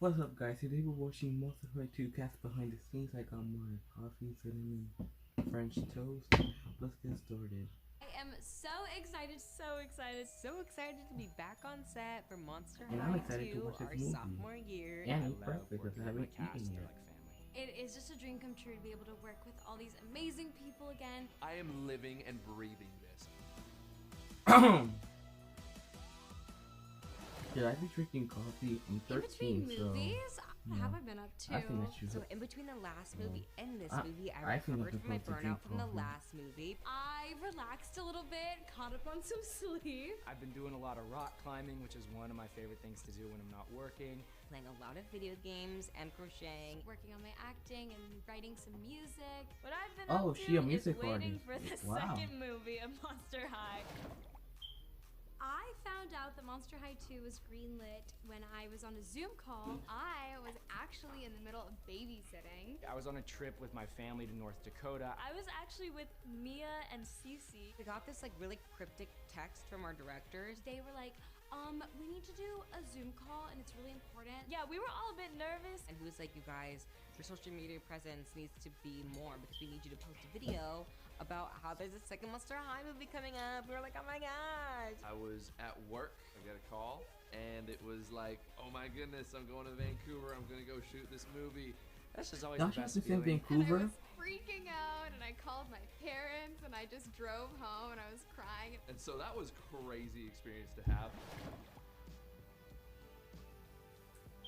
What's up, guys? Today we're watching Monster High 2 cast behind the scenes. I got my coffee, cinnamon, French toast. Let's get started. I am so excited, so excited, so excited to be back on set for Monster And I'm High excited to 2, watch this our movie. sophomore year. And it's perfect because I haven't eaten yet. It is just a dream come true to be able to work with all these amazing people again. I am living and breathing this. Should I be drinking coffee? I'm 13, in between movies, what have I been up to? I think that you So should. in between the last movie and this movie, I I think recovered from my that's supposed to drink burnout from the coffee. last movie. I relaxed a little bit, caught up on some sleep. I've been doing a lot of rock climbing, which is one of my favorite things to do when I'm not working. Playing a lot of video games and crocheting, working on my acting and writing some music. What I've been Oh, up to she a music is waiting artist. for the Wow. second movie of Monster High. I found out that Monster High 2 was greenlit when I was on a Zoom call. I was actually in the middle of babysitting. I was on a trip with my family to North Dakota. I was actually with Mia and Cece. We got this like really cryptic text from our directors. They were like, we need to do a Zoom call and it's really important. Yeah, we were all a bit nervous. And he was like, you guys, your social media presence needs to be more because we need you to post a video about how there's a second Monster High movie coming up. We were like, oh my gosh. I was at work, I got a call, and it was like, oh my goodness, I'm going to Vancouver, I'm gonna go shoot this movie. That's just always Don't the you have best to say feeling. Vancouver? And I was freaking out and I called my parents and I just drove home and I was crying. And so that was crazy experience to have.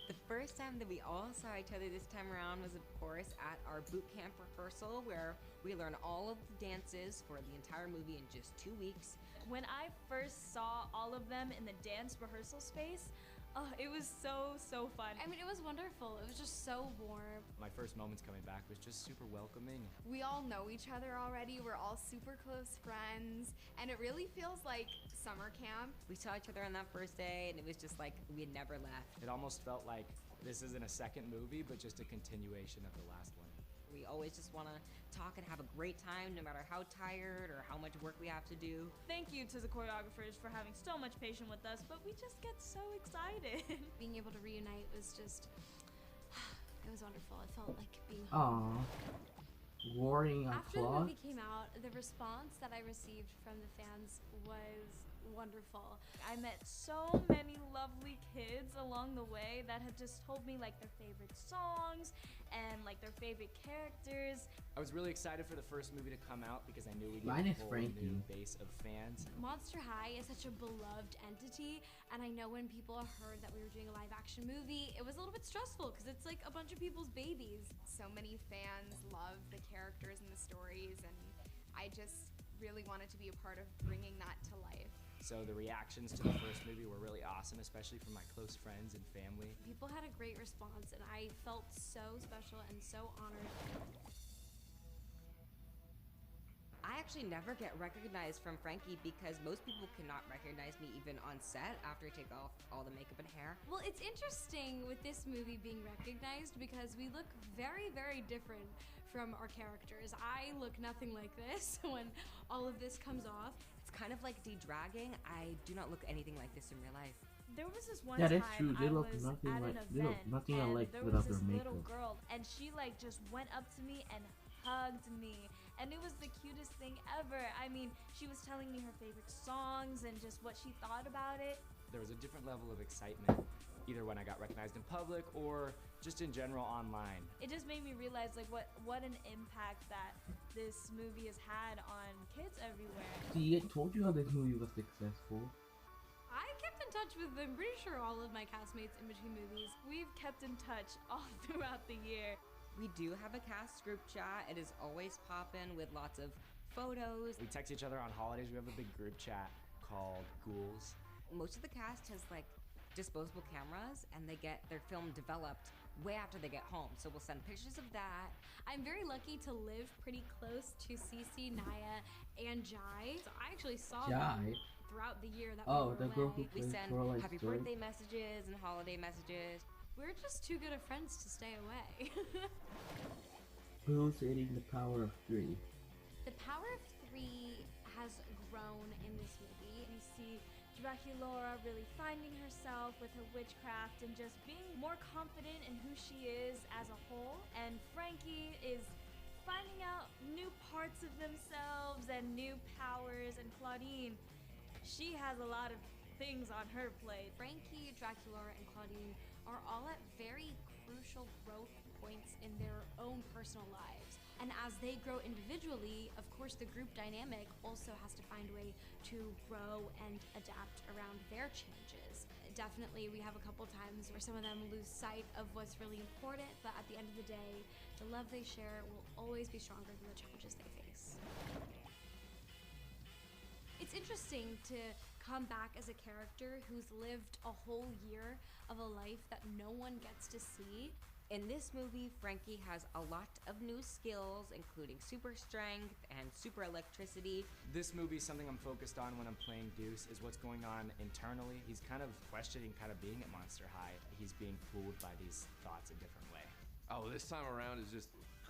The first time that we all saw each other this time around was, of course, at our boot camp rehearsal where we learned all of the dances for the entire movie in just 2 weeks. When I first saw all of them in the dance rehearsal space, it was so fun. I mean, it was wonderful. It was just so warm. My first moments coming back was just super welcoming. We all know each other already. We're all super close friends. And it really feels like summer camp. We saw each other on that first day and it was just like we had never left. It almost felt like this isn't a second movie, but just a continuation of the last one. We always just want to talk and have a great time no matter how tired or how much work we have to do. Thank you to the choreographers for having so much patience with us, but we just get so excited. Being able to reunite was just, it was wonderful. It felt like being home. Aww. Roaring After the applause. movie came out, the response that I received from the fans was wonderful. I met so many lovely kids along the way that have just told me like their favorite songs and like their favorite characters. I was really excited for the first movie to come out because I knew we'd Mine is get a whole Frankie. new base of fans. Monster High is such a beloved entity, and I know when people heard that we were doing a live action movie, it was a little bit stressful because it's like a bunch of people's babies. So many fans love the characters and the stories, and I just really wanted to be a part of bringing that to life. So the reactions to the first movie were really awesome, especially from my close friends and family. People had a great response, and I felt so special and so honored. I actually never get recognized from Frankie because most people cannot recognize me even on set after I take off all the makeup and hair. Well, it's interesting with this movie being recognized because we look very, very different from our characters. I look nothing like this when all of this comes off. It's kind of like de-dragging. I do not look anything like this in real life. There was this one Yeah, time that's true. They I look was nothing at like- an they look event, nothing and alike there without was this their little makeup. girl, and she like just went up to me and hugged me, and it was the cutest thing ever. I mean, she was telling me her favorite songs and just what she thought about it. There was a different level of excitement, either when I got recognized in public or just in general online. It just made me realize like what an impact that this movie has had on kids everywhere. See, I told you how this movie was successful. I kept in touch with, I'm pretty sure, all of my castmates in between movies. We've kept in touch all throughout the year. We do have a cast group chat. It is always poppin' with lots of photos. We text each other on holidays. We have a big group chat called Ghouls. Most of the cast has like disposable cameras and they get their film developed way after they get home. So we'll send pictures of that. I'm very lucky to live pretty close to Cece, Naya, and Jai. So I actually saw them Jai? throughout the year that Oh, we the were girl away. who We plays send Coraline happy Stewart. birthday messages and holiday messages. We're just too good of friends to stay away. Who's eating the power of 3? The power of 3 has grown in this movie. We see Draculaura really finding herself with her witchcraft and just being more confident in who she is as a whole. And Frankie is finding out new parts of themselves and new powers. And Claudine, she has a lot of things on her plate. Frankie, Draculaura, and Claudine are all at very crucial growth points in their own personal lives. And as they grow individually, of course, the group dynamic also has to find a way to grow and adapt around their changes. Definitely, we have a couple times where some of them lose sight of what's really important, but at the end of the day, the love they share will always be stronger than the challenges they face. It's interesting to come back as a character who's lived a whole year of a life that no one gets to see. In this movie, Frankie has a lot of new skills, including super strength and super electricity. This movie, something I'm focused on when I'm playing Deuce is what's going on internally. He's kind of questioning kind of being at Monster High. He's being fooled by these thoughts a different way. Oh, this time around is just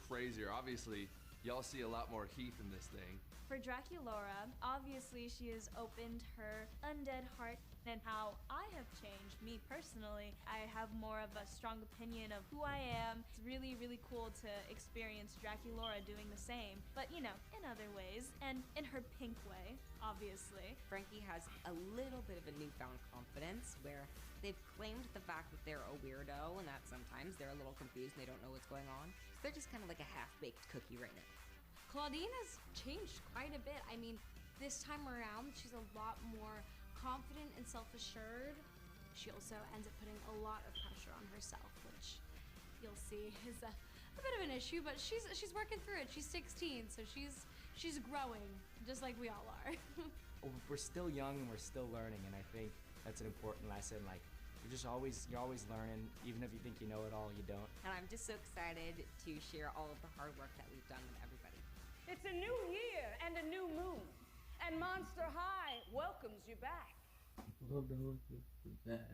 crazier. Obviously, y'all see a lot more Heath in this thing. For Draculaura, obviously she has opened her undead heart, and how I have changed, me personally. I have more of a strong opinion of who I am. It's really, really cool to experience Draculaura doing the same, but you know, in other ways, and in her pink way, obviously. Frankie has a little bit of a newfound confidence where they've claimed the fact that they're a weirdo and that sometimes they're a little confused and they don't know what's going on. So they're just kind of like a half-baked cookie right now. Claudine has changed quite a bit. I mean, this time around, she's a lot more confident and self-assured. She also ends up putting a lot of pressure on herself, which you'll see is a bit of an issue, but she's working through it. She's 16, so she's growing, just like we all are. We're still young and we're still learning, and I think that's an important lesson. Like, you're always learning. Even if you think you know it all, you don't. And I'm just so excited to share all of the hard work that we've done with everybody. It's a new year and a new moon, and Monster High welcomes you back. Love the whole thing. That.